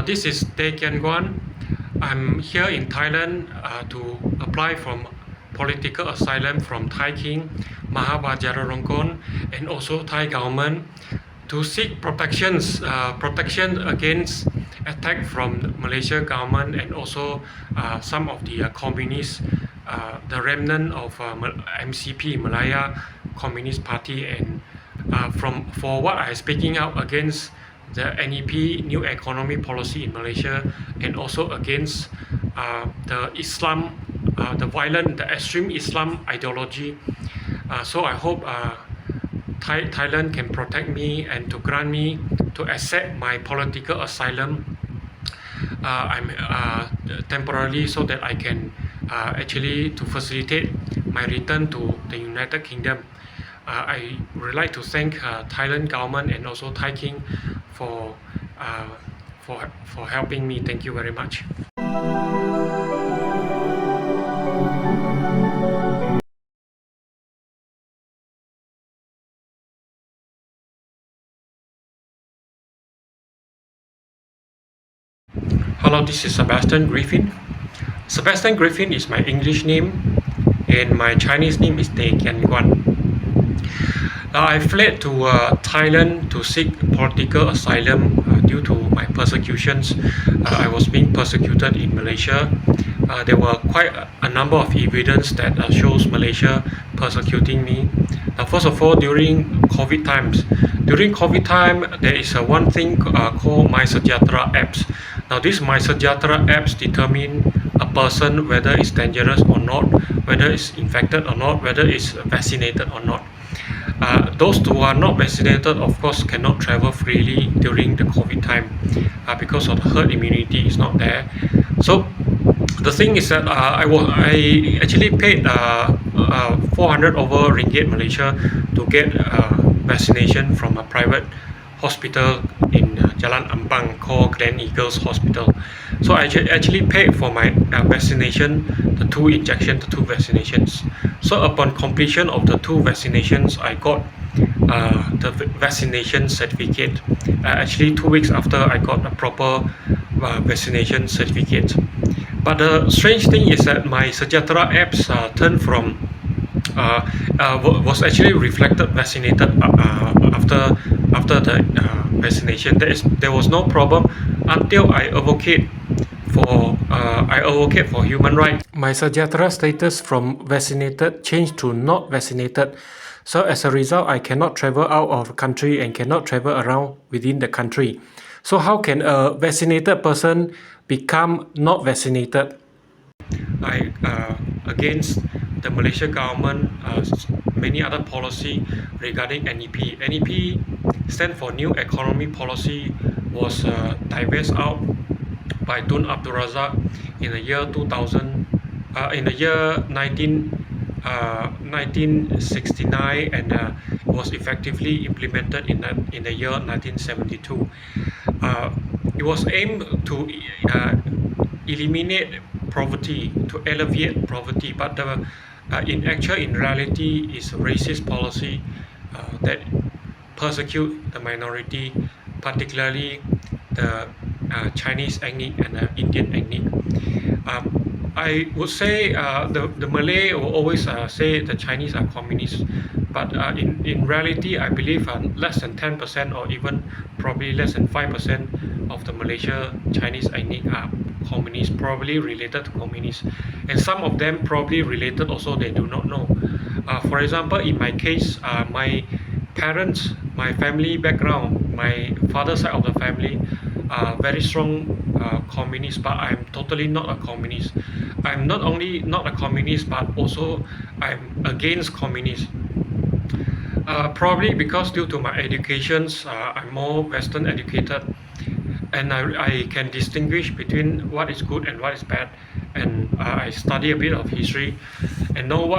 This is Tae Kian Guan. I'm here in Thailand to apply for political asylum from Thai King Maha Vajiralongkorn and also Thai government to seek protection against attack from Malaysia government and also some of the communists, the remnant of MCP Malaya Communist Party, and for what I speaking out against the NEP new economy policy in Malaysia, and also against the Islam, the extreme Islam ideology. So I hope Thailand can protect me and to grant me to accept my political asylum. I'm temporarily, so that I can actually to facilitate my return to the United Kingdom. I would like to thank Thailand government and also Thai King for helping me. Thank you very much. Hello, this is Sebastian Griffin. Sebastian Griffin is my English name, and my Chinese name is Tae Kian Guan. I fled to Thailand to seek political asylum due to my persecutions. I was being persecuted in Malaysia. There were quite a number of evidence that shows Malaysia persecuting me. First of all, during COVID times, there is one thing called My Sejahtera apps. Now, this My Sejahtera apps determine a person whether it's dangerous or not, whether it's infected or not, whether it's vaccinated or not. Those who are not vaccinated, of course, cannot travel freely during the COVID time because of the herd immunity is not there. So the thing is that I actually paid 400 over ringgit Malaysia to get vaccination from a private hospital in Jalan Ampang called Glen Eagles Hospital. So I actually paid for my vaccination, the two vaccinations. So upon completion of the two vaccinations, I got the vaccination certificate. Actually, 2 weeks after, I got a proper vaccination certificate. But the strange thing is that my Sejahtera apps turned from was actually reflected vaccinated after the vaccination. There was no problem until I advocate for human rights. My Sejahtera status from vaccinated changed to not vaccinated. So as a result, I cannot travel out of the country and cannot travel around within the country. So how can a vaccinated person become not vaccinated? I against the Malaysia government many other policy regarding NEP. NEP stand for New Economy Policy, was divested out by Tun Abdul Razak in the year 2000, in the year 1969, and it was effectively implemented in the year 1972. It was aimed to eliminate poverty, to alleviate poverty, but in reality is racist policy that persecute the minority, particularly the Chinese ethnic and the Indian ethnic. I would say the Malay will always say the Chinese are communists, but in reality, I believe less than 10% or even probably less than 5% of the Malaysia Chinese ethnic are communists, probably related to communists, and some of them probably related also, they do not know. For example, in my case, my parents, my family background, my father's side of the family are very strong communists, but I'm totally not a communist. I'm not only not a communist, but also I'm against communists. Probably because due to my educations, I'm more Western educated, and I can distinguish between what is good and what is bad, and I study a bit of history and know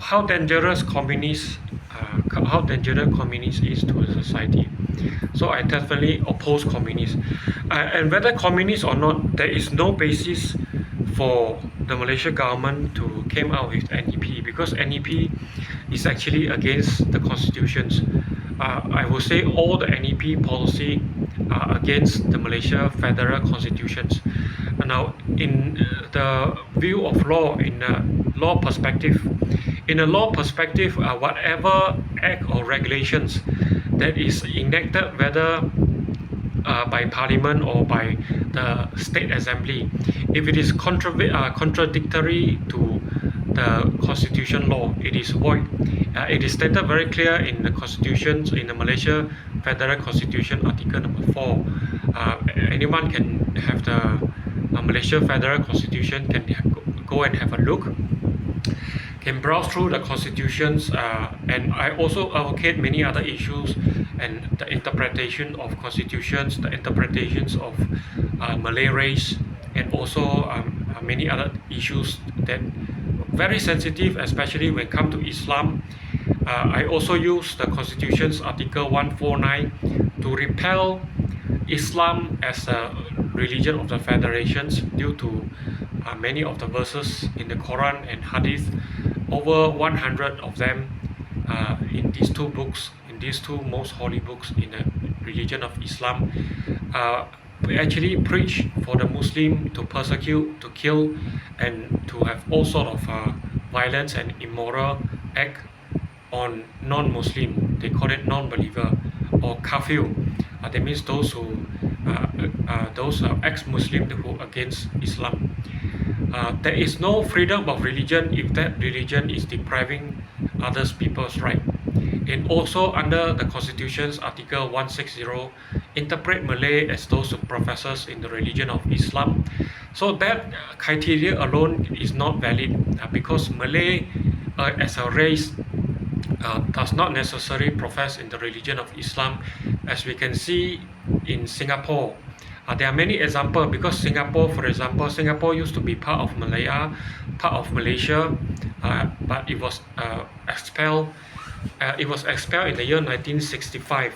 how dangerous communists is to a society. So I definitely oppose communists, and whether communists or not, there is no basis for the Malaysia government to came out with NEP, because NEP is actually against the constitutions. I will say all the NEP policy against the Malaysia federal constitutions. Now, in the view of law, in a law perspective, whatever act or regulations that is enacted, whether by parliament or by the state assembly, if it is contradictory to the constitution law, it is void. It is stated very clear in the constitutions, in the Malaysia Federal Constitution, Article number 4. Anyone can have the Malaysia Federal Constitution, can go and have a look, can browse through the constitutions, and I also advocate many other issues and the interpretation of constitutions, the interpretations of Malay race, and also many other issues that very sensitive, especially when it comes to Islam. I also use the Constitution's Article 149 to repel Islam as a religion of the federations due to many of the verses in the Quran and Hadith, over 100 of them in these two books, in these two most holy books in the religion of Islam, we actually preach for the Muslim to persecute, to kill, and to have all sort of violence and immoral act on non-Muslim. They call it non-believer or kafir. That means those who those ex-Muslim who are against Islam. There is no freedom of religion if that religion is depriving others people's right. And also under the Constitution's Article 160, interpret Malay as those who professors in the religion of Islam. So that criteria alone is not valid because Malay as a race does not necessarily profess in the religion of Islam, as we can see in Singapore. There are many examples because Singapore, for example, Singapore used to be part of Malaya, part of Malaysia, but it was expelled. It was expelled in the year 1965.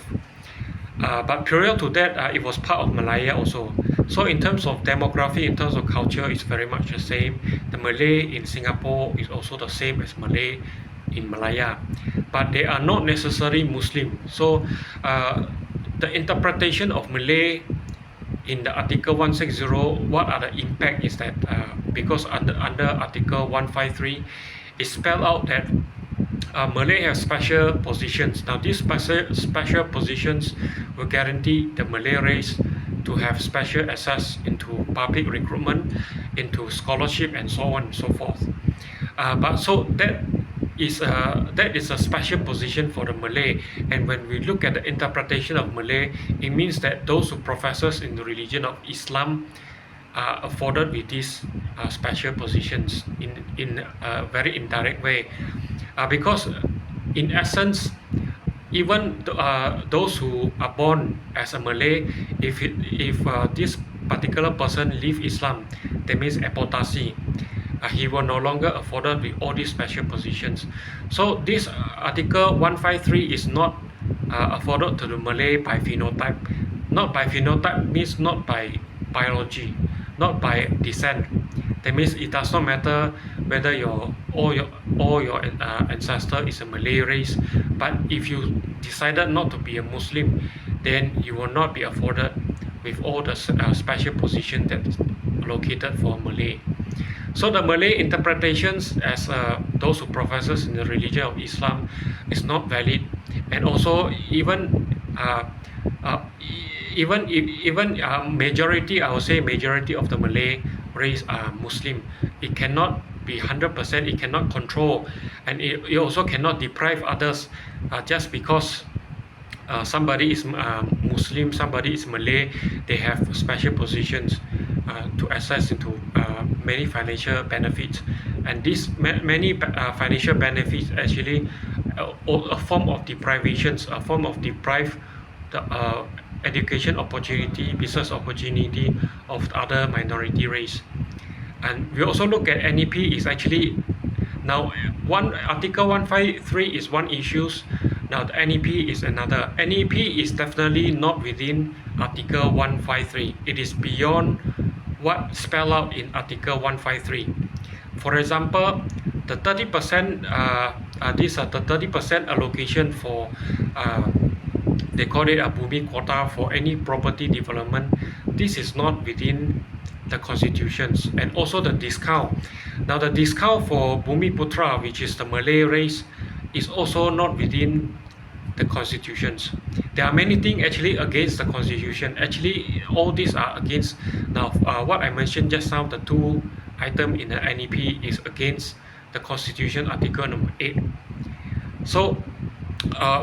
But prior to that, it was part of Malaya also. So in terms of demography, in terms of culture, it's very much the same. The Malay in Singapore is also the same as Malay in Malaya, but they are not necessarily Muslim. So the interpretation of Malay in the Article 160, what are the impact is that because under Article 153, it spelled out that Malay has special positions. Now these special positions will guarantee the Malay race to have special access into public recruitment, into scholarship, and so on and so forth. But so that is a special position for the Malay, and when we look at the interpretation of Malay, it means that those who professes in the religion of Islam are afforded with these special positions in a very indirect way, because in essence, even those who are born as a Malay, if this particular person leave Islam, that means apostasy. He will no longer afforded with all these special positions. So this Article 153 is not afforded to the Malay by phenotype. Not by phenotype means not by biology, not by descent. That means it does not matter whether all your ancestor is a Malay race, but if you decided not to be a Muslim, then you will not be afforded with all the special position that's allocated for Malay. So the Malay interpretations as those who professes in the religion of Islam is not valid, and also even majority, I would say majority of the Malay race are Muslim. It cannot be 100%. It cannot control, and it also cannot deprive others just because somebody is Muslim, somebody is Malay. They have special positions to access into many financial benefits, and these many financial benefits actually a form of deprivations, a form of deprive the education opportunity, business opportunity of other minority race. And we also look at NEP is actually now one Article 153 is one issues. Now the NEP is another. NEP is definitely not within Article 153. It is beyond what spelled out in Article 153. For example, the 30%, these are the 30% allocation for they call it a Bhumi quota for any property development. This is not within the constitutions, and also the discount. Now the discount for Bhumi Putra, which is the Malay race, is also not within the constitutions. There are many things actually against the constitution. Actually, all these are against. Now, what I mentioned just now, the two item in the NEP is against the constitution article number 8. So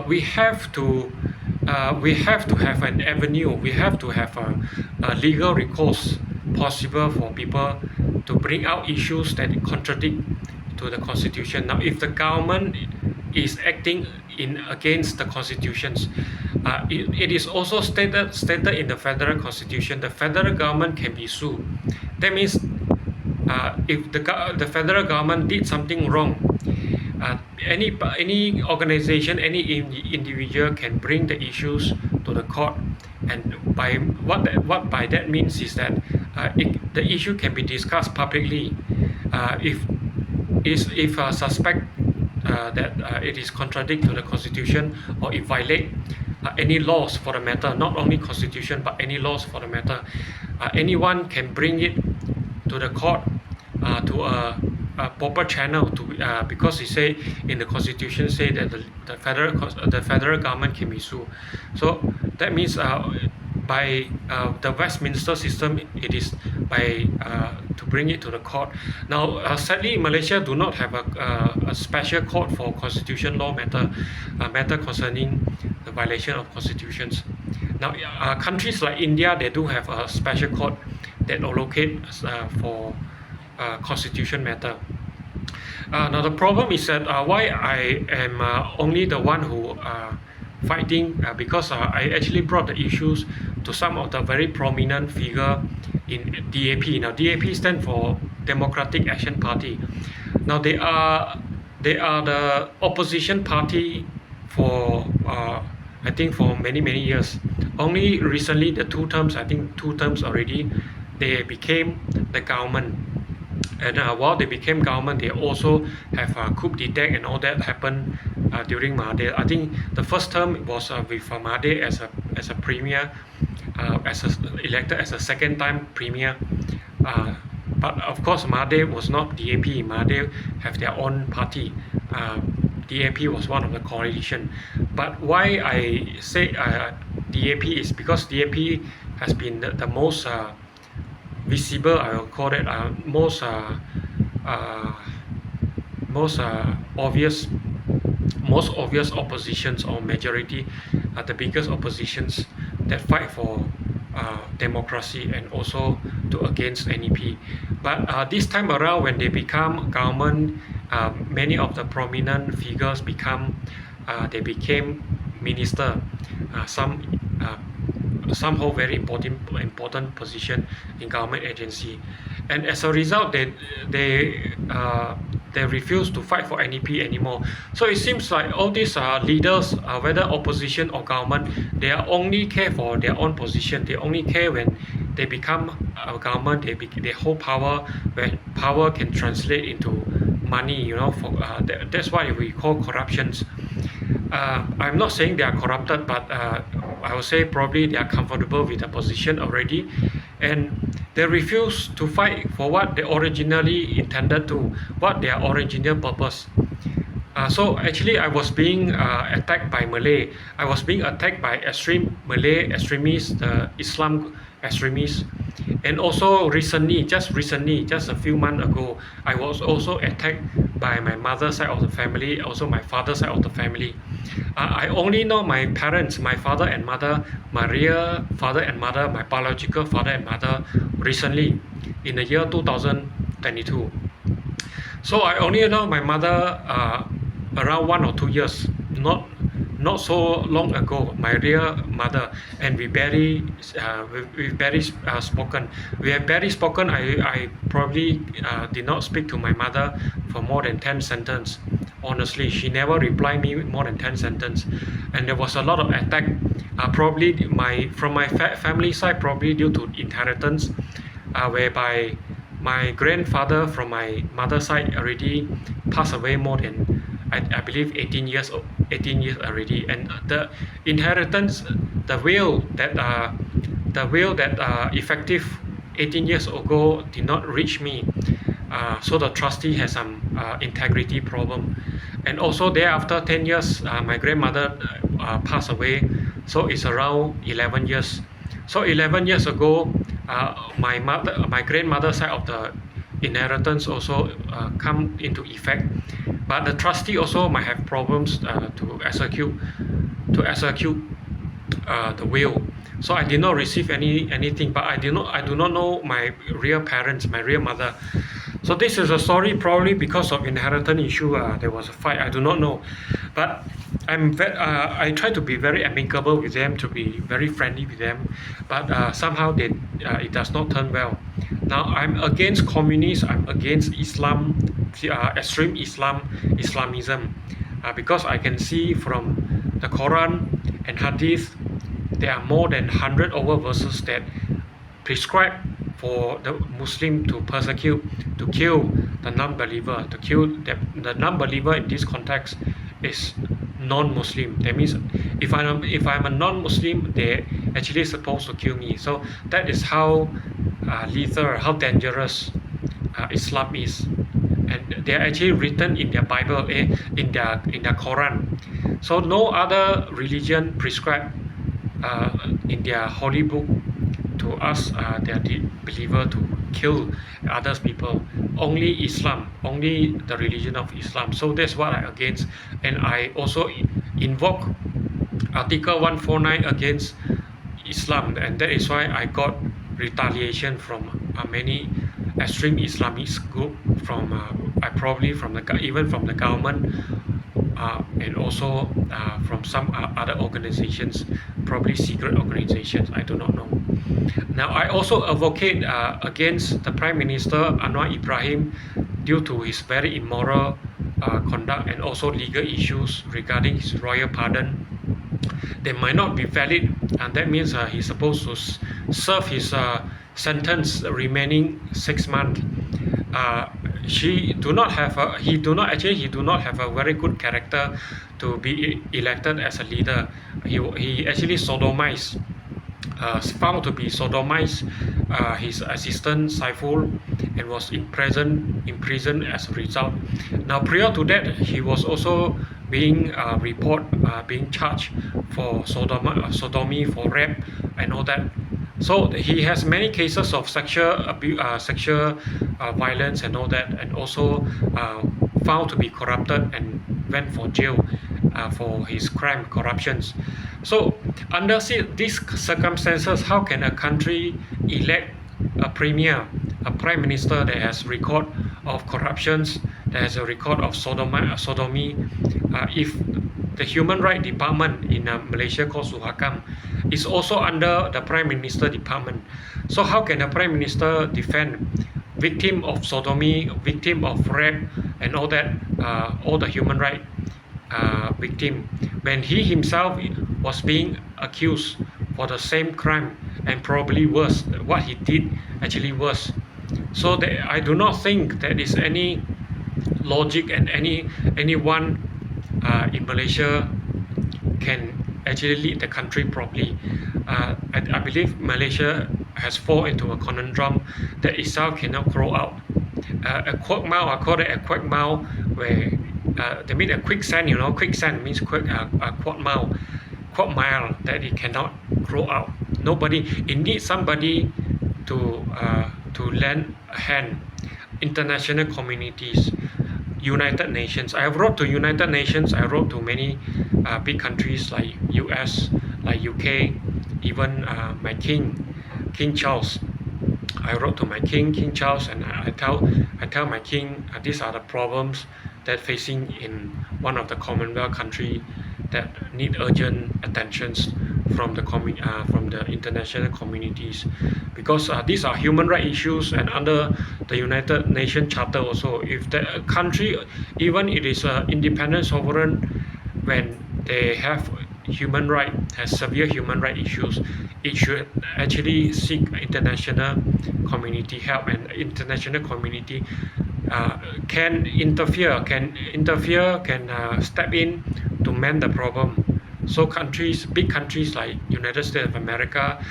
we have to have an avenue. We have to have a legal recourse possible for people to bring out issues that contradict to the constitution. Now, if the government is acting in against the constitutions, it is also stated in the federal constitution. The federal government can be sued. That means if the federal government did something wrong, any organization, any individual can bring the issues to the court, and by what by that means is that the issue can be discussed publicly. If suspect that it is contradict to the constitution, or it violate any laws for the matter, not only constitution but any laws for the matter, anyone can bring it to the court, to a proper channel, to because it say in the constitution say that the federal government can be sued. So that means by the Westminster system, it is by to bring it to the court. Now, sadly, Malaysia do not have a special court for constitution law matter concerning the violation of constitutions. Now, countries like India, they do have a special court that allocate for constitution matter. Now the problem is that why I am only the one who fighting, because I actually brought the issues to some of the very prominent figure in DAP. Now DAP stands for Democratic Action Party. Now they are the opposition party for I think for many years. Only recently, the 2 terms, I think 2 terms already, they became the government. And while they became government, they also have coup d'etat and all that happened during Mahathir. I think the first term was with Mahathir as a premier, elected as a second time premier. But of course, Mahathir was not DAP. Mahathir have their own party. DAP was one of the coalition. But why I say DAP is because DAP has been the most visible, I will call it, most obvious oppositions or majority, the biggest oppositions that fight for democracy and also to against NEP. But this time around, when they become government, many of the prominent figures became minister. Some hold very important position in government agency, and as a result, they refuse to fight for NEP anymore. So it seems like all these leaders, whether opposition or government, they are only care for their own position. They only care when they become a government. They hold power, when power can translate into money. You know, that's why we call corruptions. I'm not saying they are corrupted, but I would say probably they are comfortable with the position already, and they refuse to fight for what they originally intended to, what their original purpose. So actually, I was being attacked by Malay. I was being attacked by extreme Malay extremists, the Islam extremists, and also just a few months ago, I was also attacked by my mother's side of the family, also my father's side of the family. I only know my parents, my father and mother, my real father and mother, my biological father and mother, recently in the year 2022. So I only know my mother around 1 or 2 years, not so long ago, my real mother, and we barely spoken. We have barely spoken. I probably did not speak to my mother for more than 10 sentences. Honestly, she never replied me with more than 10 sentences, and there was a lot of attack. Probably from my family side, probably due to inheritance, whereby my grandfather from my mother's side already passed away more than I believe 18 years already, and the inheritance, the will that effective 18 years ago did not reach me. So the trustee has some integrity problem, and also thereafter 10 years, my grandmother passed away, so it's around 11 years. So 11 years ago, my grandmother's side of the inheritance also come into effect, but the trustee also might have problems to execute the will. So I did not receive anything, but I do not know my real parents, my real mother. So this is a story, probably because of inheritance issue. There was a fight. I do not know, but I try to be very amicable with them, to be very friendly with them, but somehow it does not turn well. Now I'm against communists. I'm against Islam, extreme Islamism, because I can see from the Quran and Hadith, there are more than 100 over verses that prescribe for the Muslim to persecute, to kill the non-believer, to kill the non-believer in this context is non-Muslim. That means if I'm a non-Muslim, they're actually supposed to kill me. So that is how lethal, how dangerous Islam is, and they are actually written in their Bible, in their Quran. So no other religion prescribe in their holy book to us, their believer, to kill others people. Only Islam, only the religion of Islam. So that's what I against, and I also invoke Article 149 against Islam, and that is why I got retaliation from many extreme Islamist group, from probably from even from the government, and also from some other organizations, probably secret organizations, I do not know. Now I also advocate against the Prime Minister Anwar Ibrahim due to his very immoral conduct, and also legal issues regarding his royal pardon. They might not be valid, and that means he's supposed to serve his sentence remaining 6 months. He do not have a very good character to be elected as a leader. He actually sodomized, found to be sodomized his assistant Saiful, and was imprisoned as a result. Now prior to that, he was also being being charged for sodomy, for rape and all that. So he has many cases of sexual abuse, sexual violence and all that, and also found to be corrupted and went for jail for his crime, corruptions. So under these circumstances, how can a country elect a premier, a prime minister that has record of corruptions, that has a record of sodomy, if the human right department in Malaysia called Suhakam is also under the prime minister department? So how can a prime minister defend victim of sodomy, victim of rape and all that, all the human right victim, when he himself was being accused for the same crime, and probably worse, what he did actually worse? So I do not think there is any logic, and anyone in Malaysia can actually lead the country properly. I believe Malaysia has fallen into a conundrum that itself cannot grow out. A quagmire, I call it a quagmire, where they mean a quicksand. Quicksand means quagmire that it cannot grow out. It needs somebody to lend a hand. International communities, United Nations. I have wrote to United Nations. I wrote to many big countries like US, like UK, even my King Charles. I wrote to my King Charles, and I tell my king these are the problems that facing in one of the Commonwealth country that need urgent attentions from the international communities, because these are human rights issues, and under the United Nations Charter also, if the country, even it is independent sovereign, when they have severe human rights issues, it should actually seek international community help, and international community uh, can step in to mend the problem. So big countries like United States of America,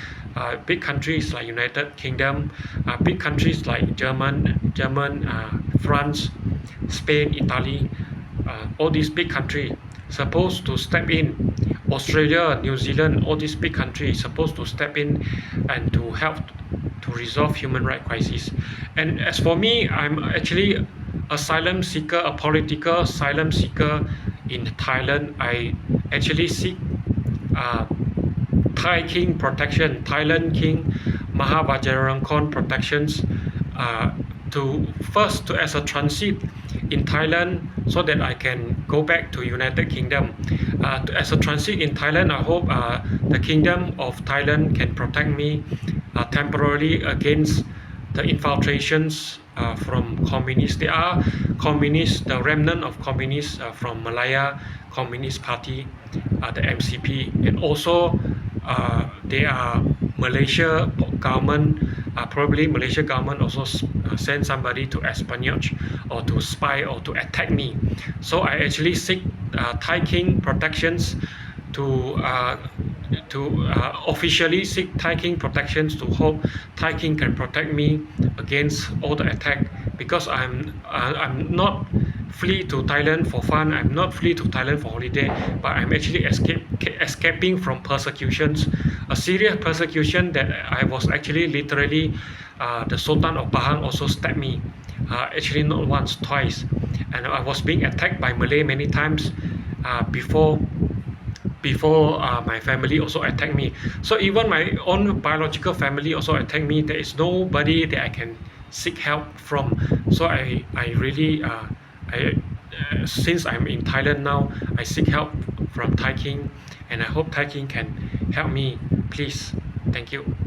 big countries like United Kingdom, big countries like German, France, Spain, Italy, all these big countries supposed to step in. Australia, New Zealand, all these big countries supposed to step in and to help to resolve human rights crisis. And as for me, I'm actually asylum seeker, a political asylum seeker in Thailand. I actually seek uh, Thai King protection, Thailand King Maha Vajiralongkorn protections, uh, to as a transit in Thailand so that I can go back to United Kingdom. As a transit in Thailand, I hope the Kingdom of Thailand can protect me temporarily against the infiltrations from communists. There are communists, the remnant of communists from Malaya Communist Party, the MCP, and also there are Malaysia government, probably Malaysia government also send somebody to espionage or to spy or to attack me. So I actually seek Thai King protections to officially seek Thai King protections to hope Thai King can protect me against all the attack, because I'm not flee to Thailand for fun. I'm not flee to Thailand for holiday, but I'm actually escaping from persecutions, a serious persecution that I was actually literally the Sultan of Pahang also stabbed me, actually not once, twice, and I was being attacked by Malay many times before my family also attacked me. So even my own biological family also attacked me. There is nobody that I can seek help from. So I really since I'm in Thailand now, I seek help from Thai King, and I hope Thai King can help me, please. Thank you.